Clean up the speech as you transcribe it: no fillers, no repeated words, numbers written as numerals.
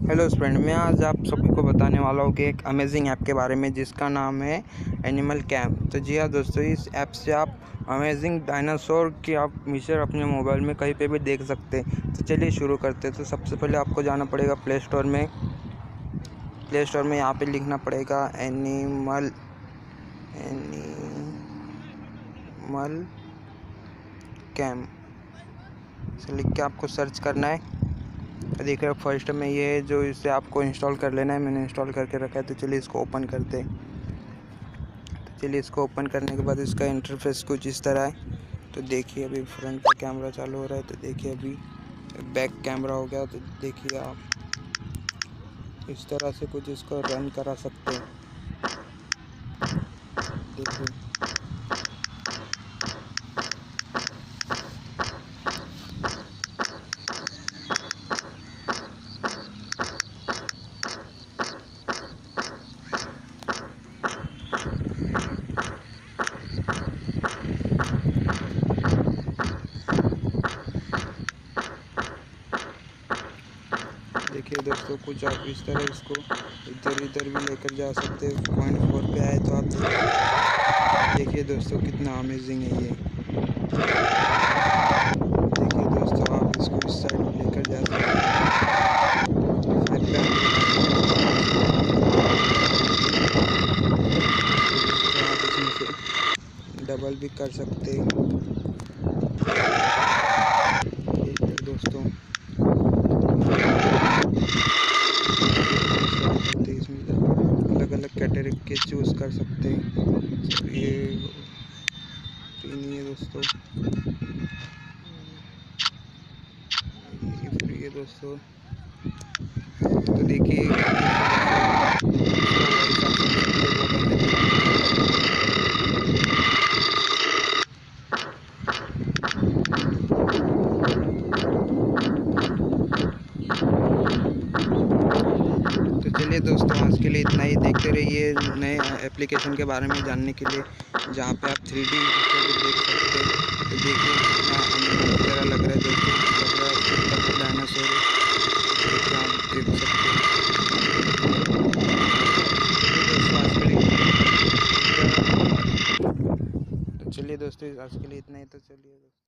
Hello friend, मैं आज आप सभी को बताने वाला हूँ कि एक अमेजिंग ऐप के बारे में जिसका नाम है एनिमल कैम। तो जी हाँ दोस्तों, इस ऐप से आप अमेजिंग डायनासोर की आप फीचर अपने मोबाइल में कहीं पे भी देख सकते हैं। तो चलिए शुरू करते हैं। तो सबसे पहले आपको जाना पड़ेगा प्ले स्टोर में। यहाँ पे लिखना पड़ेगा एनिमल कैम से लिख के आपको सर्च करना है। देखिए फर्स्ट में ये है जो इसे आपको इंस्टॉल कर लेना है। मैंने इंस्टॉल करके रखा है। तो चलिए इसको ओपन करते हैं। तो चलिए इसको ओपन करने के बाद इसका इंटरफेस कुछ इस तरह है। तो देखिए अभी फ्रंट का कैमरा चालू हो रहा है। तो देखिए अभी बैक कैमरा हो गया। तो देखिए आप इस तरह से कुछ इसको रन करा सकते हैं। देखिए देखिए दोस्तों, कुछ आप इस तरह इसको इधर इधर भी लेकर जा सकते हैं। पॉइंट 4 पे आए तो आप देखिए दोस्तों कितना अमेजिंग है ये। देखिए दोस्तों, आप इसको इस साइड में लेकर जा सकते हैं। फाइव पे आप इसमें से डबल भी कर सकते हैं। देखिए दोस्तों, इसमें अलग अलग कैटेगरी के चूज़ कर सकते हैं। ये फ्री है दोस्तों, ये फ्री है दोस्तों। तो देखिए तो चलिए दोस्तों, आज के लिए इतना ही। देखते रहिए नए एप्लीकेशन के बारे में जानने के लिए, जहाँ पे आप 3D देख सकते हैं। तो देखिए कितना एनिमल की तरह लग रहा है दोस्तों, लग रहा है डायनासोर आप देख सकते हैं। तो चलिए दोस्तों, आज के लिए इतना ही। तो चलिए।